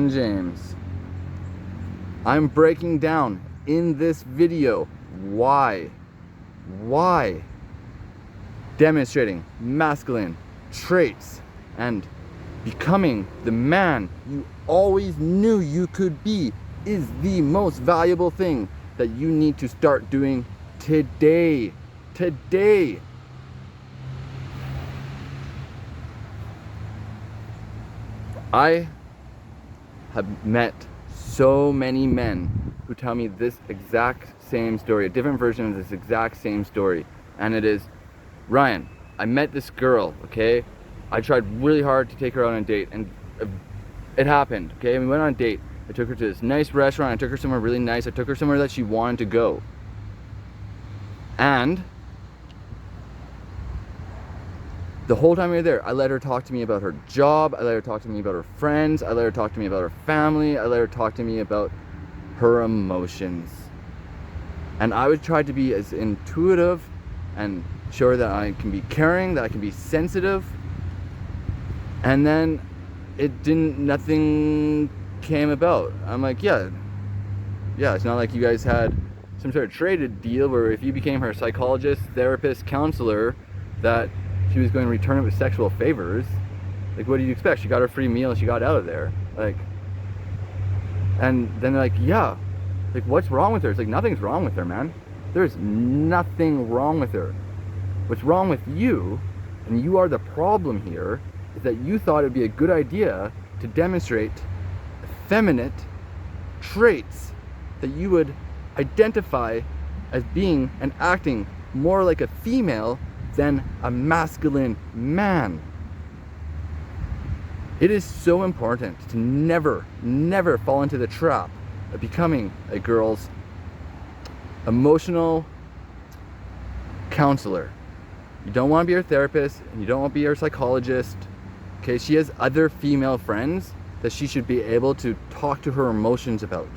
Ken James. I'm breaking down in this video why demonstrating masculine traits and becoming the man you always knew you could be is the most valuable thing that you need to start doing today. I have met so many men who tell me this exact same story, a different version of this exact same story. And it is, Ryan, I met this girl, okay? I tried really hard to take her out on a date, and it happened, okay? We went on a date. I took her to this nice restaurant. I took her somewhere really nice. I took her somewhere that she wanted to go. And the whole time we were there, I let her talk to me about her job. I let her talk to me about her friends. I let her talk to me about her family. I let her talk to me about her emotions. And I would try to be as intuitive and show her that I can be caring, that I can be sensitive. And then nothing came about. I'm like, yeah, it's not like you guys had some sort of traded deal where if you became her psychologist, therapist, counselor, that she was going to return it with sexual favors. Like, what do you expect? She got her free meal and she got out of there. Like, and then they're like, yeah, like, what's wrong with her? It's like, nothing's wrong with her, man. There's nothing wrong with her. What's wrong with you, and you are the problem here, is that you thought it'd be a good idea to demonstrate effeminate traits that you would identify as being and acting more like a female than a masculine man. It is so important to never fall into the trap of becoming a girl's emotional counselor. You don't want to be her therapist, and you don't want to be her psychologist. Okay, she has other female friends that she should be able to talk to her emotions about.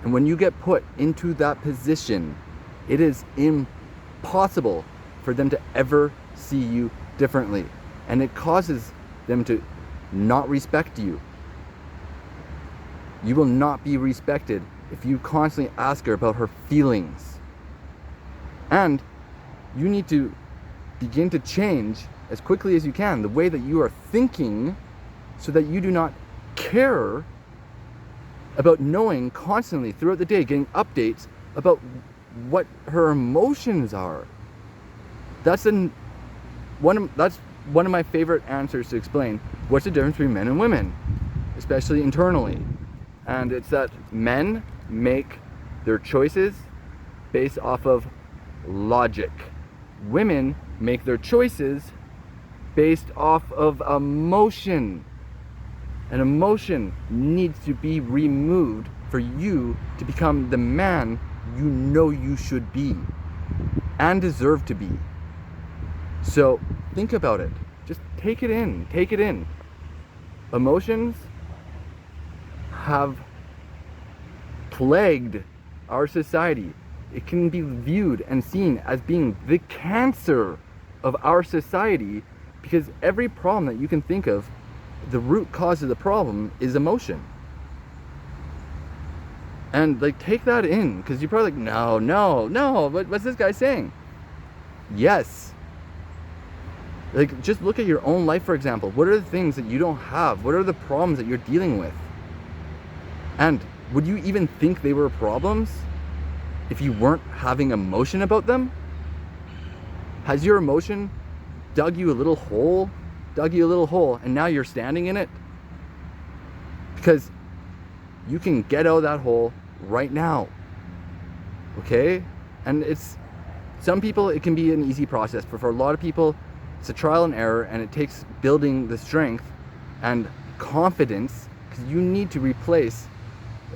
And when you get put into that position, it is impossible for them to ever see you differently. And it causes them to not respect you. You will not be respected if you constantly ask her about her feelings. And you need to begin to change as quickly as you can the way that you are thinking, so that you do not care about knowing constantly throughout the day, getting updates about what her emotions are. That's one of my favorite answers to explain what's the difference between men and women, especially internally. And it's that men make their choices based off of logic. Women make their choices based off of emotion. And emotion needs to be removed for you to become the man you know you should be and deserve to be. So think about it. Just take it in. Emotions have plagued our society. It can be viewed and seen as being the cancer of our society, because every problem that you can think of, the root cause of the problem is emotion. And like, take that in, because you're probably like, no, what's this guy saying? Yes. Like, just look at your own life, for example. What are the things that you don't have? What are the problems that you're dealing with? And would you even think they were problems if you weren't having emotion about them? Has your emotion dug you a little hole, and now you're standing in it? Because you can get out of that hole right now, okay? And some people, it can be an easy process, but for a lot of people, it's a trial and error, and it takes building the strength and confidence, because you need to replace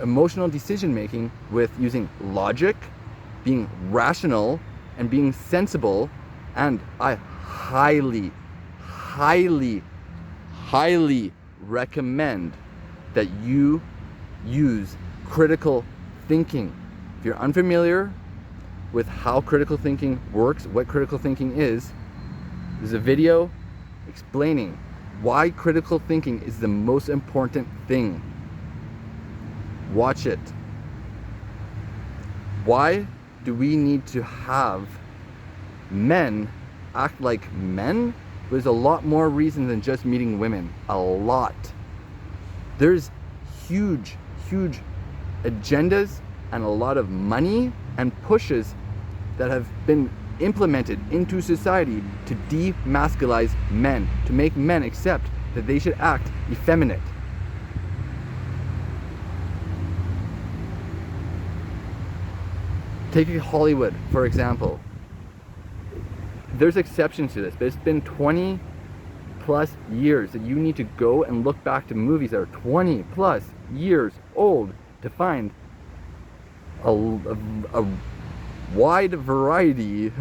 emotional decision making with using logic, being rational, and being sensible. And I highly recommend that you use critical thinking. If you're unfamiliar with how critical thinking works, what critical thinking is, there's a video explaining why critical thinking is the most important thing. Watch it. Why do we need to have men act like men? There's a lot more reasons than just meeting women. A lot. There's huge agendas and a lot of money and pushes that have been implemented into society to demasculize men, to make men accept that they should act effeminate. Take Hollywood, for example. There's exceptions to this, but it's been 20 plus years that you need to go and look back to movies that are 20 plus years old to find a wide variety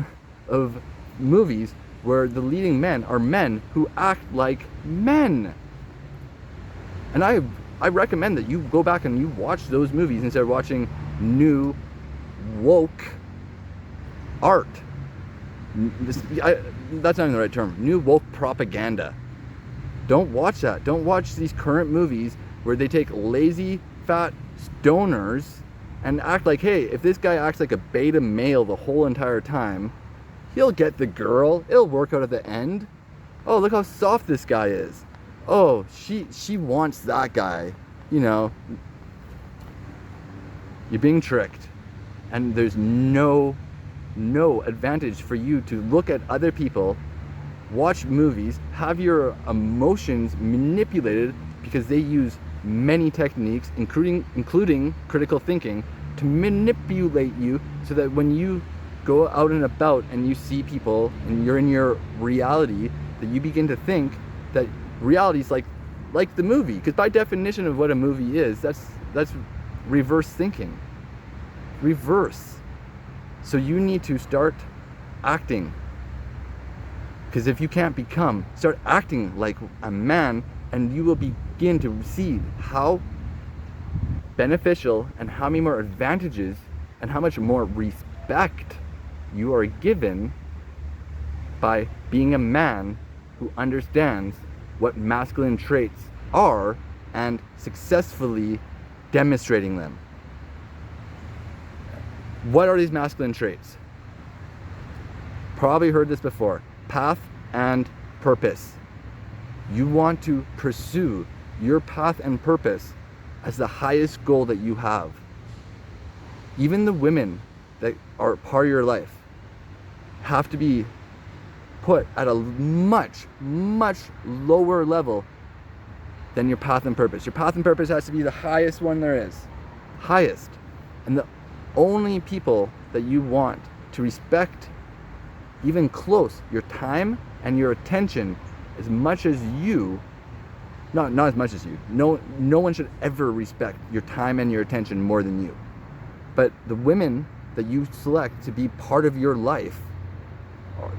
of movies where the leading men are men who act like men. And I recommend that you go back and you watch those movies instead of watching new woke art. That's not even the right term. New woke propaganda. Don't watch that. Don't watch these current movies where they take lazy, fat stoners and act like, hey, if this guy acts like a beta male the whole entire time, he'll get the girl. It'll work out at the end. Oh, look how soft this guy is. Oh, she wants that guy. You know, you're being tricked. And there's no advantage for you to look at other people, watch movies, have your emotions manipulated because they use many techniques, including critical thinking, to manipulate you so that when you go out and about and you see people and you're in your reality, that you begin to think that reality is like the movie. Because by definition of what a movie is, that's reverse thinking. Reverse. So you need to start acting. Because if you can't start acting like a man, and you will begin to see how beneficial and how many more advantages and how much more respect you are given by being a man who understands what masculine traits are and successfully demonstrating them. What are these masculine traits? Probably heard this before. Path and purpose. You want to pursue your path and purpose as the highest goal that you have. Even the women that are part of your life have to be put at a much lower level than your path and purpose. Your path and purpose has to be the highest one there is. Highest. And the only people that you want to respect even close your time and your attention as much as you, not as much as you, no one should ever respect your time and your attention more than you, but the women that you select to be part of your life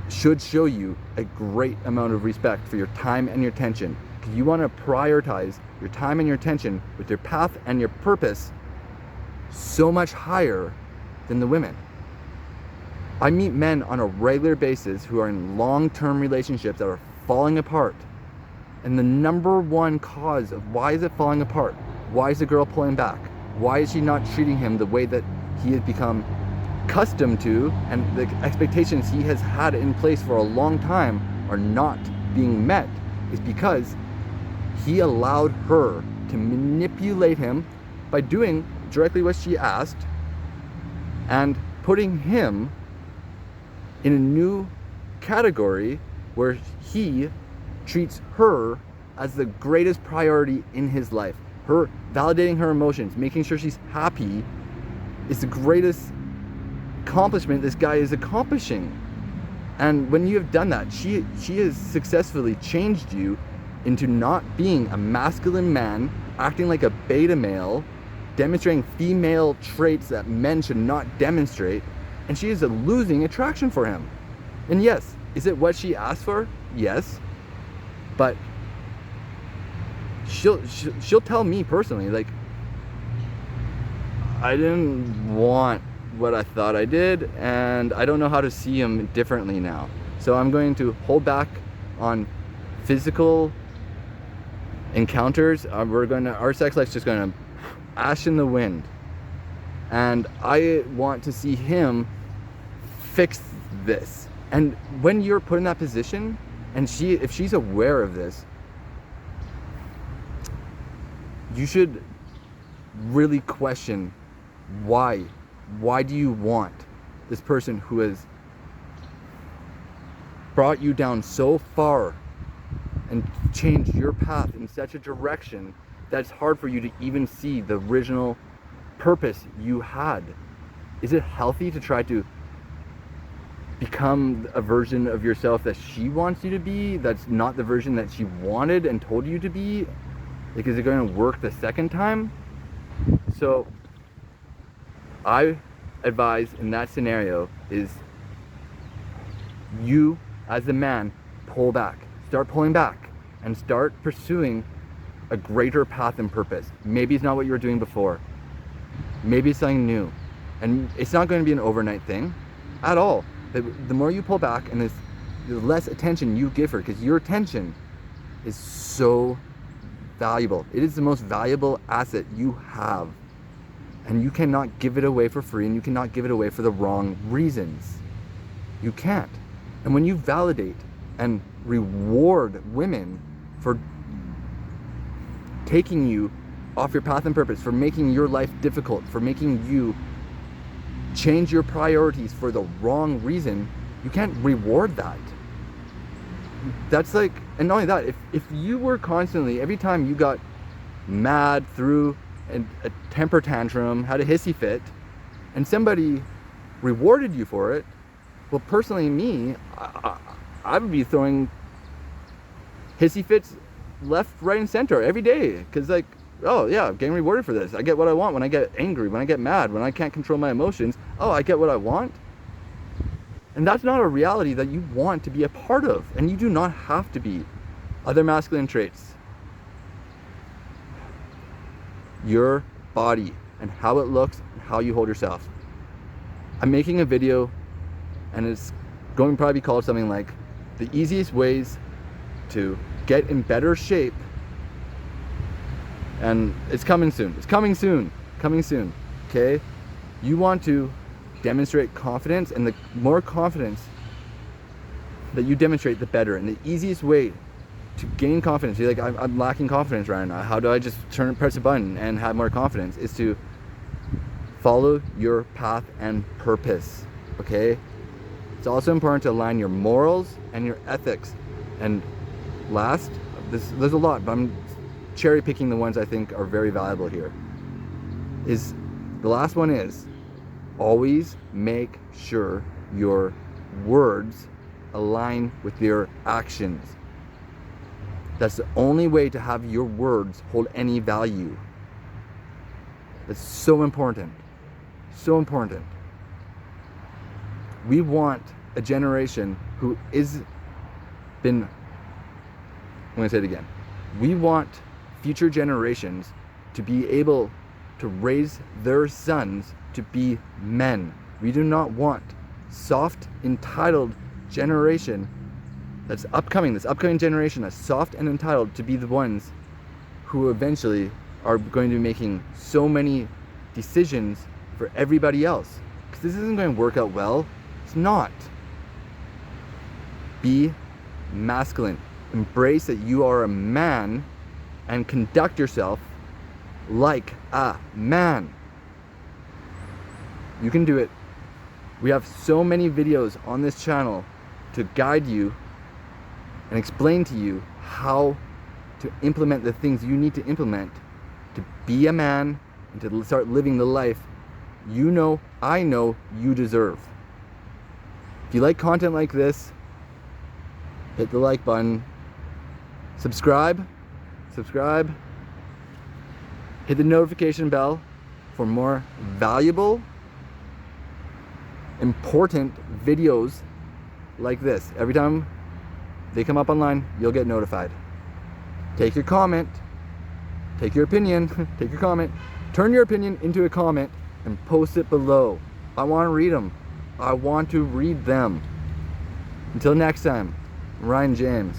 should show you a great amount of respect for your time and your attention, because you want to prioritize your time and your attention with your path and your purpose so much higher than the women. I meet men on a regular basis who are in long-term relationships that are falling apart. And the number one cause of why is it falling apart? Why is the girl pulling back? Why is she not treating him the way that he has become accustomed to, and the expectations he has had in place for a long time are not being met? Is because he allowed her to manipulate him by doing directly what she asked and putting him in a new category where he treats her as the greatest priority in his life. Her validating her emotions, making sure she's happy, is the greatest accomplishment this guy is accomplishing. And when you have done that, she has successfully changed you into not being a masculine man, acting like a beta male, demonstrating female traits that men should not demonstrate, and she is losing attraction for him. And yes, is it what she asked for? Yes. But she'll tell me personally, like, I didn't want what I thought I did, and I don't know how to see him differently now. So I'm going to hold back on physical encounters. Our sex life's just going to ash in the wind. And I want to see him fix this. And when you're put in that position, and if she's aware of this, you should really question why. Why do you want this person who has brought you down so far and changed your path in such a direction that it's hard for you to even see the original purpose you had? Is it healthy to try to become a version of yourself that she wants you to be, that's not the version that she wanted and told you to be? Like, is it going to work the second time? So I advise in that scenario is you as the man pull back, start pulling back, and start pursuing a greater path and purpose. Maybe it's not what you were doing before. Maybe it's something new. And it's not going to be an overnight thing at all. The more you pull back and the less attention you give her, because your attention is so valuable. It is the most valuable asset you have. And you cannot give it away for free, and you cannot give it away for the wrong reasons. You can't. And when you validate and reward women for taking you off your path and purpose, for making your life difficult, for making you change your priorities for the wrong reason, you can't reward that. That's like, and not only that, if you were constantly, every time you got mad, threw a temper tantrum, had a hissy fit, and somebody rewarded you for it, well, personally, me, I would be throwing hissy fits left, right, and center every day, because like, oh yeah, I'm getting rewarded for this. I get what I want when I get angry, when I get mad, when I can't control my emotions. Oh, I get what I want. And that's not a reality that you want to be a part of, and you do not have to be. Other masculine traits: your body and how it looks and how you hold yourself. I'm making a video, and it's going to probably be called something like the easiest ways to get in better shape. And it's coming soon. It's coming soon. Coming soon. Okay? You want to demonstrate confidence, and the more confidence that you demonstrate, the better. And the easiest way to gain confidence, you're like, I'm lacking confidence right now. How do I just press a button and have more confidence? Is to follow your path and purpose. Okay? It's also important to align your morals and your ethics. And last, there's a lot, but I'm cherry picking the ones I think are very valuable here. Is the last one is always make sure your words align with your actions. That's the only way to have your words hold any value. It's so important. So important. We want a generation who I'm going to say it again. We want future generations to be able to raise their sons to be men. We do not want soft, entitled generation this upcoming generation that's soft and entitled to be the ones who eventually are going to be making so many decisions for everybody else. Because this isn't going to work out well. It's not. Be masculine. Embrace that you are a man and conduct yourself like a man. You can do it. We have so many videos on this channel to guide you and explain to you how to implement the things you need to implement to be a man and to start living the life I know you deserve. If you like content like this, hit the like button, subscribe, hit the notification bell for more valuable, important videos like this. Every time they come up online, you'll get notified. Take your comment, take your opinion, take your comment, turn your opinion into a comment and post it below. I want to read them. I want to read them. Until next time, Ryan James.